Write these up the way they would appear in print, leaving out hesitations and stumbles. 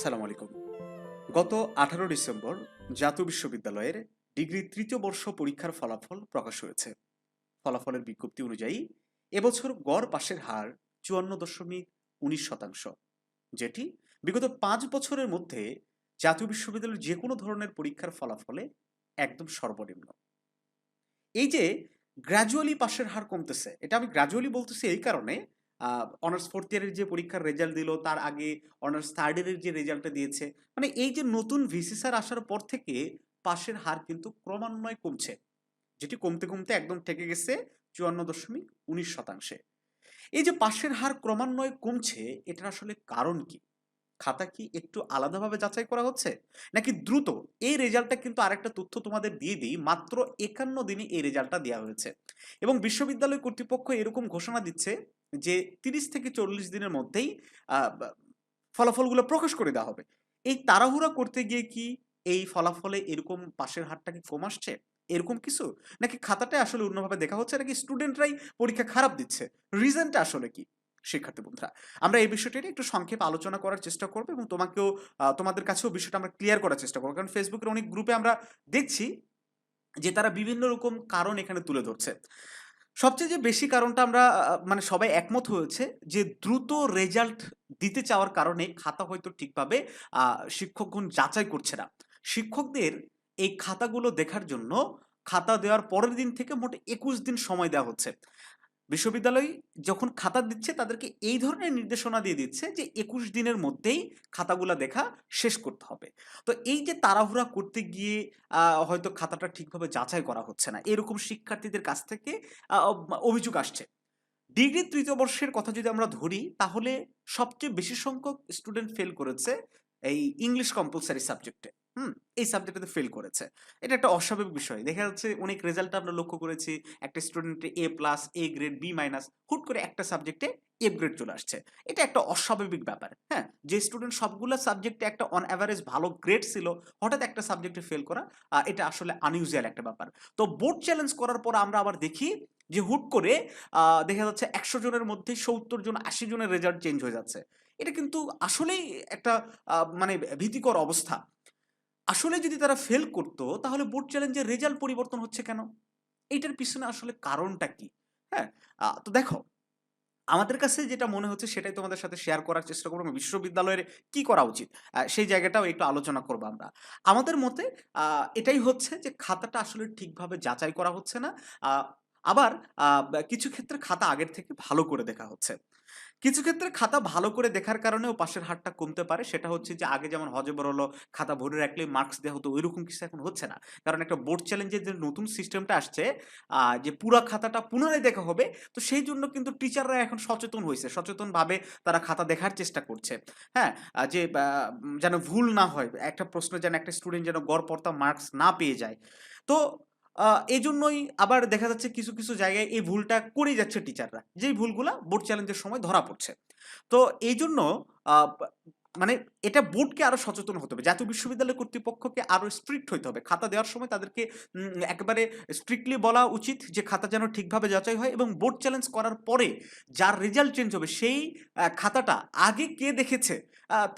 আসসালামু আলাইকুম। গত 18 ডিসেম্বর জাতীয় বিশ্ববিদ্যালয়ের ডিগ্রি তৃতীয় বর্ষ পরীক্ষার ফলাফল প্রকাশ হয়েছে। ফলাফলের বিজ্ঞপ্তি অনুযায়ী এবছর গড় পাশের হার 54.19%, যেটি বিগত 5 বছরের মধ্যে জাতীয় বিশ্ববিদ্যালয়ের যে কোনো ধরনের পরীক্ষার ফলাফলে একদম সর্বনিম্ন। এই যে গ্র্যাজুয়ালি পাশের হার কমতেছে, এটা আমি গ্র্যাজুয়ালি বলতেছি এই কারণে, অনার্স ফোর্থ ইয়ারের যে পরীক্ষার রেজাল্ট দিল, তার আগে অনার্স থার্ড ইয়ারের যে রেজাল্টটা দিয়েছে, মানে এই যে নতুন ভিসি স্যার আসার পর থেকে পাশের হার কিন্তু ক্রমান্বয়ে কমছে, যেটি কমতে কমতে একদম ঠেকে গেছে 54.19%। এই যে পাশের হার ক্রমান্বয়ে কমছে, এটার আসলে কারণ কি? খাতা কি একটু আলাদাভাবে যাচাই করা হচ্ছে, নাকি দ্রুত? এই রেজাল্টটা কিন্তু আরেকটা তথ্য তোমাদের দিয়ে দিই, মাত্র 51 দিনে এই রেজাল্টটা দেওয়া হয়েছে এবং বিশ্ববিদ্যালয় কর্তৃপক্ষ এরকম ঘোষণা দিচ্ছে যে 30 থেকে 40 দিনের মধ্যেই ফলাফলগুলো প্রকাশ করে দেওয়া হবে। এই তাড়াহুড়া করতে গিয়ে কি এই ফলাফলে এরকম পাশের হারটা কি কম আসছে, এরকম কিছু? নাকি খাতাটা আসলে অন্যভাবে দেখা হচ্ছে, নাকি স্টুডেন্টরাই পরীক্ষা খারাপ দিচ্ছে? রিজনটা আসলে কি? শিক্ষার্থী বন্ধুরা, আমরা এই বিষয়টা নিয়ে একটু সংক্ষেপে আলোচনা করার চেষ্টা করবো এবং তোমাকেও তোমাদের কাছেও বিষয়টা আমরা ক্লিয়ার করার চেষ্টা করবো, কারণ ফেসবুকের অনেক গ্রুপে আমরা দেখছি যে তারা বিভিন্ন রকম কারণ এখানে তুলে ধরছে। সবচেয়ে যে বেশি কারণটা আমরা মানে সবাই একমত হয়েছে যে দ্রুত রেজাল্ট দিতে চাওয়ার কারণে খাতা হয়তো ঠিকভাবে শিক্ষকগণ যাচাই করছে না। শিক্ষকদের এই খাতাগুলো দেখার জন্য খাতা দেওয়ার পরের দিন থেকে মোট 21 দিন সময় দেওয়া হচ্ছে। বিশ্ববিদ্যালয় যখন খাতা দিচ্ছে তাদেরকে এই ধরনের নির্দেশনা দিয়ে দিচ্ছে যে 21 দিনের মধ্যেই খাতাগুলা দেখা শেষ করতে হবে। তো এই যে তাড়াহুড়া করতে গিয়ে হয়তো খাতাটা ঠিকভাবে যাচাই করা হচ্ছে না, এরকম শিক্ষার্থীদের কাছ থেকে অভিযোগ আসছে। ডিগ্রি তৃতীয় বর্ষের কথা যদি আমরা ধরি, তাহলে সবচেয়ে বেশি সংখ্যক স্টুডেন্ট ফেল করেছে এই ইংলিশ কম্পালসারি সাবজেক্টে। এই সাবজেক্টে ফেল করেছে। এটা একটা অস্বাভাবিক বিষয়। দেখা যাচ্ছে অনেক রেজাল্ট আমরা লক্ষ্য করেছি, একটা স্টুডেন্টের A plus, A grade, B minus, হুট করে একটা সাবজেক্টে এফ গ্রেড চলে আসছে। এটা একটা অস্বাভাবিক ব্যাপার। হ্যাঁ, যে স্টুডেন্ট সবগুলো সাবজেক্টে একটা অন অ্যাভারেজ ভালো গ্রেড ছিল, হঠাৎ একটা সাবজেক্টে ফেল করা, এটা আসলে আনইউজুয়াল একটা ব্যাপার। তো বোর্ড চ্যালেঞ্জ করার পর আমরা আবার দেখি যে হুট করে দেখা যাচ্ছে 100 জনের মধ্যে 70 জন, 80 জনের রেজাল্ট চেঞ্জ হয়ে যাচ্ছে। এটা কিন্তু আসলেই একটা মানে ভীতিকর অবস্থা। আসলে যদি তারা ফেল করত, তাহলে বোর্ড চ্যালেঞ্জের রেজাল্ট পরিবর্তন হচ্ছে কেন? এইটার পিছনে আসলে কারণটা কি? হ্যাঁ? তো দেখো, আমাদের কাছে যেটা মনে হচ্ছে সেটাই তোমাদের সাথে শেয়ার করার চেষ্টা করব। বিশ্ববিদ্যালয়ের কি করা উচিত? সেই জায়গাটাও একটু আলোচনা করব আমরা। আমাদের মতে এটাই হচ্ছে যে খাতাটা আসলে ঠিকভাবে যাচাই করা হচ্ছে না। আ আবার কিছু ক্ষেত্রে খাতা আগের থেকে ভালো করে দেখা হচ্ছে। কিছু ক্ষেত্রে খাতা ভালো করে দেখার কারণেও পাশের হারটা কমতে পারে। সেটা হচ্ছে যে আগে যেমন হযবরল হলো, খাতা ভরে রাখলেই মার্কস দেয়া হতো, ঐরকম কিছু এখন হচ্ছে না। কারণ একটা বোর্ড চ্যালেঞ্জের যে নতুন সিস্টেমটা আসছে, যে পুরা খাতাটা পুনরায় দেখা হবে, তো সেই জন্য কিন্তু টিচাররা এখন সচেতন হইছে। সচেতনভাবে তারা খাতা দেখার চেষ্টা করছে। হ্যাঁ? যে যেন ভুল না হয়। একটা প্রশ্ন যেন একটা স্টুডেন্ট যেন গড়পড়তা মার্কস না পেয়ে যায়। তো আ এজন্যই আবার দেখা যাচ্ছে কিছু, কিছু জায়গায় এই ভুলটা করেই যাচ্ছে টিচাররা। যেই ভুলগুলা বোর্ড চ্যালেঞ্জের সময় ধরা পড়ছে। তো এইজন্য আ বা মানে এটা বোর্ডকে আরো সচেতন হতে হবে। জাতীয় বিশ্ববিদ্যালয় কর্তৃপক্ষকে আরো স্ট্রিক্ট হইতে হবে। খাতা দেওয়ার সময় তাদেরকে একেবারে স্ট্রিক্টলি বলা উচিত যে খাতা যেন ঠিকভাবে যাচাই হয় এবং বোর্ড চ্যালেঞ্জ করার পরে যার রেজাল্ট চেঞ্জ হবে সেই খাতাটা আগে কে দেখেছে,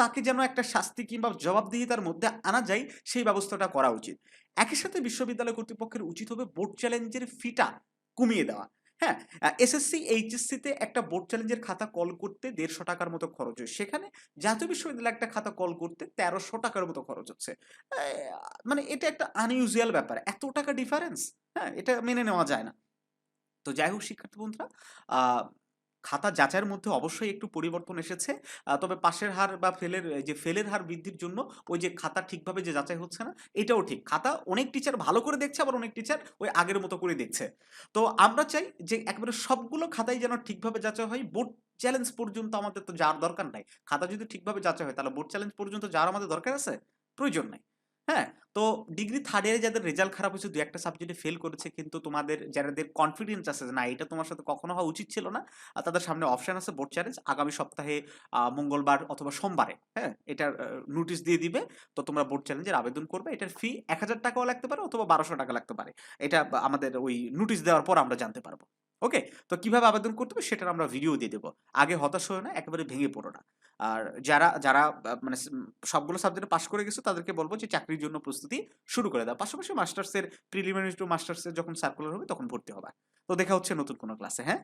তাকে যেন একটা শাস্তি কিংবা জবাবদিহিতার মধ্যে আনা যায়, সেই ব্যবস্থাটা করা উচিত। একই সাথে বিশ্ববিদ্যালয় কর্তৃপক্ষের উচিত হবে বোর্ড চ্যালেঞ্জের ফিটা কমিয়ে দেওয়া। হ্যাঁ? এসএসসি, এইচএসসিতে একটা বোর্ড চ্যালেঞ্জের খাতা কল করতে ৳১৫০ মতো খরচ হয়। সেখানে জাতীয় বিশ্ববিদ্যালয়ে একটা খাতা কল করতে ৳১৩০০ মতো খরচ হচ্ছে। অ্যা মানে এটা একটা আনইউজুয়াল ব্যাপার। এত টাকা ডিফারেন্স? হ্যাঁ? এটা মেনে নেওয়া যায় না। তো যাই হোক শিক্ষার্থী বন্ধুরা, আ খাতা যাচাইয়ের মধ্যে অবশ্যই একটু পরিবর্তন এসেছে। তবে পাশের হার বা ফেলের হার বৃদ্ধির জন্য ওই যে খাতা ঠিকভাবে যে যাচাই হচ্ছে না, এটাও ঠিক। খাতা অনেক টিচার ভালো করে দেখছে, আবার অনেক টিচার ওই আগের মতো করে দেখছে। তো আমরা চাই যে একেবারে সবগুলো খাতাই যেন ঠিকভাবে যাচাই হয়। বোর্ড চ্যালেঞ্জ পর্যন্ত আমাদের তো যাওয়ার দরকার নাই। খাতা যদি ঠিকভাবে যাচাই হয়, তাহলে বোর্ড চ্যালেঞ্জ পর্যন্ত যাওয়ার আমাদের দরকার আছে? প্রয়োজন নাই। হ্যাঁ? তো ডিগ্রি 3rd ইয়ারে যাদের রেজাল্ট খারাপ হয়েছে, ২-১ টা সাবজেক্টে ফেল করেছে, কিন্তু তোমাদের যাদের কনফিডেন্স আছে যে না এটা তোমার সাথে কখনো হওয়া উচিত ছিল না, তাদের সামনে অপশন আছে বোর্ড চ্যালেঞ্জ। আগামী সপ্তাহে মঙ্গলবার অথবা সোমবারে, হ্যাঁ? এটার নোটিশ দিয়ে দিবে। তো তোমরা বোর্ড চ্যালেঞ্জের আবেদন করবে। এটার ফি ৳১,০০০ লাগতে পারে অথবা ৳১,২০০ লাগতে পারে। এটা আমাদের ওই নোটিশ দেওয়ার পর আমরা জানতে পারব। ওকে? তো কিভাবে আবেদন করতে হবে সেটার আমরা ভিডিও দিয়ে দেব। আগে হতাশ হয়ো না, একেবারে ভেঙে পড়ো না। আর যারা যারা মানে সবগুলো সাবজেক্টে পাশ করে গেছো তাদেরকে বলবো যে চাকরির জন্য প্রস্তুতি শুরু করে দাও। পাশাপাশি মাস্টার্সের প্রিলিমিনারি টু মাস্টার্সের যখন সার্কুলার হবে তখন ভর্তি হবা। তো দেখা হচ্ছে নতুন কোনো ক্লাসে, হ্যাঁ?